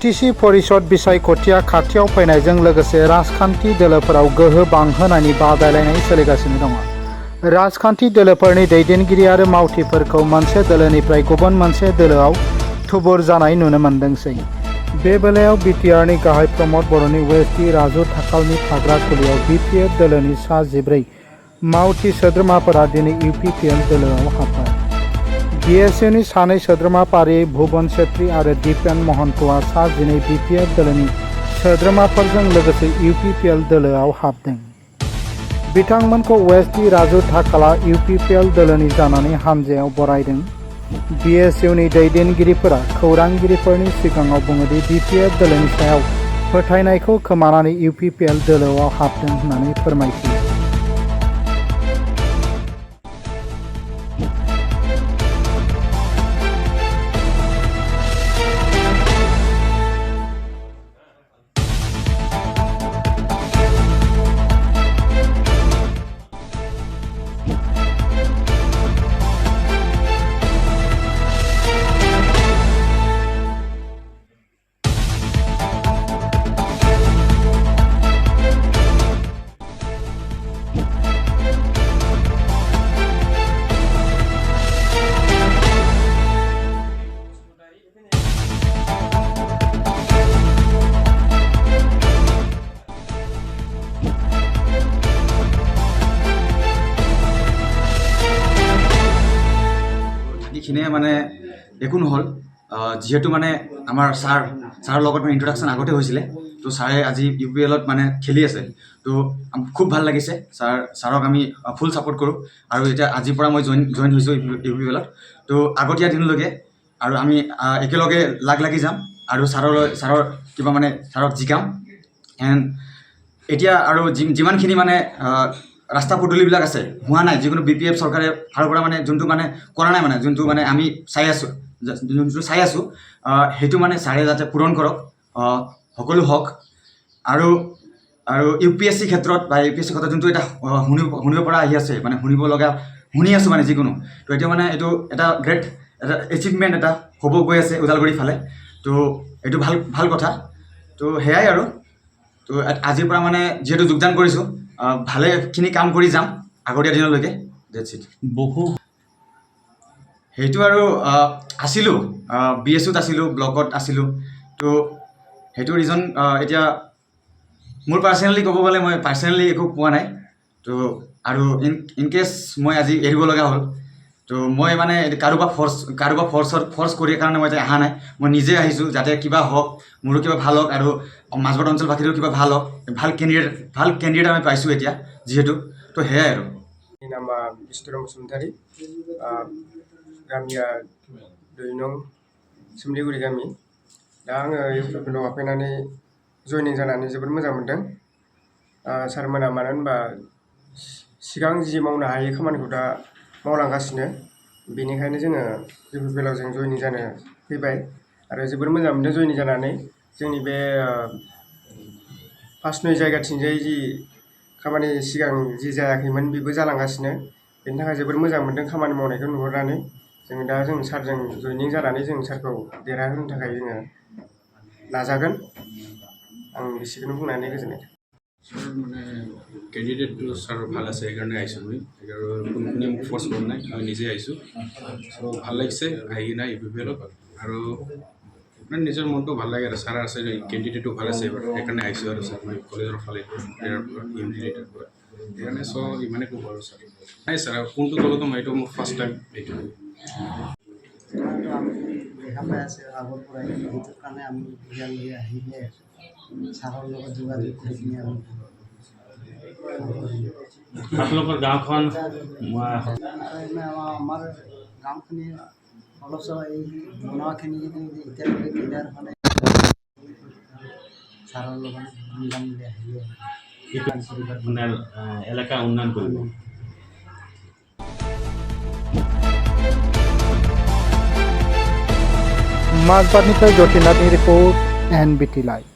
BTC परिषद बिसायख'थिया खाथियाव फैनायजों लोगोसे राजखान्थि दोलोफोराव गोहो बांहोनायनि बादायलायनाय सोलिगासिनो दङ। राजखान्थि दोलोफोरनि दैदेनगिरि आरो मावथिफोरखौ मोनसे दोलोनिफ्राय गुबुन मोनसे दोलोआव थुबुर जानाय नुनो मोनदोंसै। बे बेलायाव बिटिआरनि गाहाय प्रमद बर'नि वेस्ट डि राजु थाखालनि थाग्रा खुलियाव बिपिएफ दोलोनि सा 14 मावथि सोद्रोमाफोरा दिनै इउपिपिएल दोलोआव हाबबाय। बिएसइउनि सानै सोद्रोमा फारियै भुबन छेत्री आरो दीपेन महन्तआ सा 12 बिपिएफ दोलोनि सोद्रोमाफोरजों लोगोसे इउपिपिएल दोलोआव हाबदों। बिथांमोनखौ वेस्ट डि राजु थाखाला इउपिपिएल दोलोनि जानानै हानजायाव बरायदों। बिएसइउनि दैदेनगिरिफोरा खौरांगिरिफोरनि सिगाङाव बुङोदि बिपिएफ दोलोनि सायाव फोथायनायखौ खोमानानै इउपिपिएल दोलोआव हाबदों होननानै फोरमायथियो। খিনিয়ে মানে একো নহ'ল যেহেতু মানে আমাৰ ছাৰৰ লগত মানে ইন্ট্ৰডাকশ্যন আগতে হৈছিলে। তো ছাৰে আজি ইউপিএলত মানে খেলি আছে, তো খুব ভাল লাগিছে। ছাৰক আমি ফুল ছাপোৰ্ট কৰোঁ আৰু এতিয়া আজিৰ পৰা মই জইন হৈছোঁ ইউপিএলত। তো আগতীয়া দিনলৈকে আৰু আমি একেলগে লাগি যাম আৰু ছাৰৰ কিবা মানে ছাৰক জিকাম। এণ্ড এতিয়া আৰু যিমানখিনি মানে ৰাস্তা পদূলিবিলাক আছে হোৱা নাই, যিকোনো বিপিএফ চৰকাৰে ফালৰ পৰা মানে যোনটো মানে কৰা নাই, মানে যোনটো মানে আমি চাই আছোঁ সেইটো মানে ছাৰে যাতে পূৰণ কৰক, সকলো হওক। আৰু ইউপিএছচি ক্ষেত্ৰত বা ইউপিএছচি ক্ষেত্ৰত যোনটো এটা শুনিব পৰা আহি আছে, মানে শুনি আছোঁ মানে যিকোনো, তো এতিয়া মানে এইটো এটা গ্ৰেট এটা এচিভমেণ্ট এটা হ'ব গৈ আছে ওদালগুৰি ফালে। তো এইটো ভাল কথা। তো সেয়াই আৰু। তো আজিৰ পৰা মানে যিহেতু যোগদান কৰিছোঁ, ভালেখিনি কাম কৰি যাম আগতীয়া দিনলৈকে। That's it. সেইটো আৰু আছিলোঁ বিএছইউত আছিলোঁ, ব্লকত আছিলোঁ। তো সেইটো ৰিজন এতিয়া মোৰ পাৰ্চনেলি ক'ব গ'লে মই পাৰ্চনেলি একো পোৱা নাই। তো আৰু ইনকেছ মই আজি এৰিব লগা হ'ল, তো মই মানে কাৰোবাক ফৰ্চ কৰি কাৰণে মই অহা নাই। মই নিজে আহিছোঁ যাতে কিবা হওক, মোৰো কিবা ভাল হওক আৰু মাজবাট অঞ্চলবাসীৰো কিবা ভাল হওক। ভাল কেণ্ডিডেট আমি পাইছোঁ এতিয়া যিহেতু। তো সেয়াই আৰু। नामा बिष्णु बसुमतारी, गामिया 2 नं सोमलिगुरि गामि। दा आङो इउपिपिएलाव हाबफैनानै जयनिं जानानै जोबोद मोजां मोनदों। सारमोना मानो होनबा सिगां जि मावनो हायै खामानिखौ दा मावलांगासिनो, बेनिखायनो जोङो इउपिपिएलाव जों जयनिं जानो फैबाय आरो जोबोद मोजां मोनदों जयनिं जानानै। जोंनि बे फार्स्ट 2 जायगाथिंजाय जि खामानि सिगां जि जायाखैमोन बेबो जालांगासिनो, बेनि थाखाय जोबोद मोजां मोनदों खामानि मावनायखौ नुहुरनानै। जों सारजों जयनिं जानानै जों सारखौ देरहाहोनो थाखाय जोङो नाजागोन। आं बेसेखौनो बुंनानै गोजोननाय थाबाय। सर মানে কেণ্ডিডেটটো ছাৰ ভাল আছে, সেইকাৰণে আহিছোঁ মই। আৰু কোনোখিনি মোক ফ'ৰ্চ কৰা নাই, মই নিজে আহিছোঁ। চ' ভাল লাগিছে আহি কিনে ইউপিপিএলত। আৰু মানে নিজৰ মনটো ভাল লাগে আৰু ছাৰ আছে, কেণ্ডিডেটটো ভাল আছে এবাৰ, সেইকাৰণে আহিছোঁ আৰু ছাৰ মই কলেজৰ ফালে ইউনিটেডৰ পৰা। সেইকাৰণে চ' ইমানে ক'ব আৰু ছাৰ। নাই ছাৰ কোনটো দলতো মই, এইটো মোৰ ফাৰ্ষ্ট টাইম এইটো। আমি দেখা পাই আছে আগৰ পৰাই, সেইটো কাৰণে আমি ইয়ালৈ আহিয়ে আছোঁ। ছাৰৰ লগত যোগাযোগ কৰি কিনে আমি আপোনালোকৰ গাঁওখন আমাৰ গাঁওখিনি অলপ চলপ এই বনোৱাখিনি যদি এতিয়ালৈকে ক্লিয়াৰ হোৱা নাই, ছাৰৰ লগত মিলামিলি আহিয়ে মানে এলেকা উন্নয়ন কৰিব। মাজবাটनिफ्राय जतिनाथनि रिपर्ट NBT लाइव।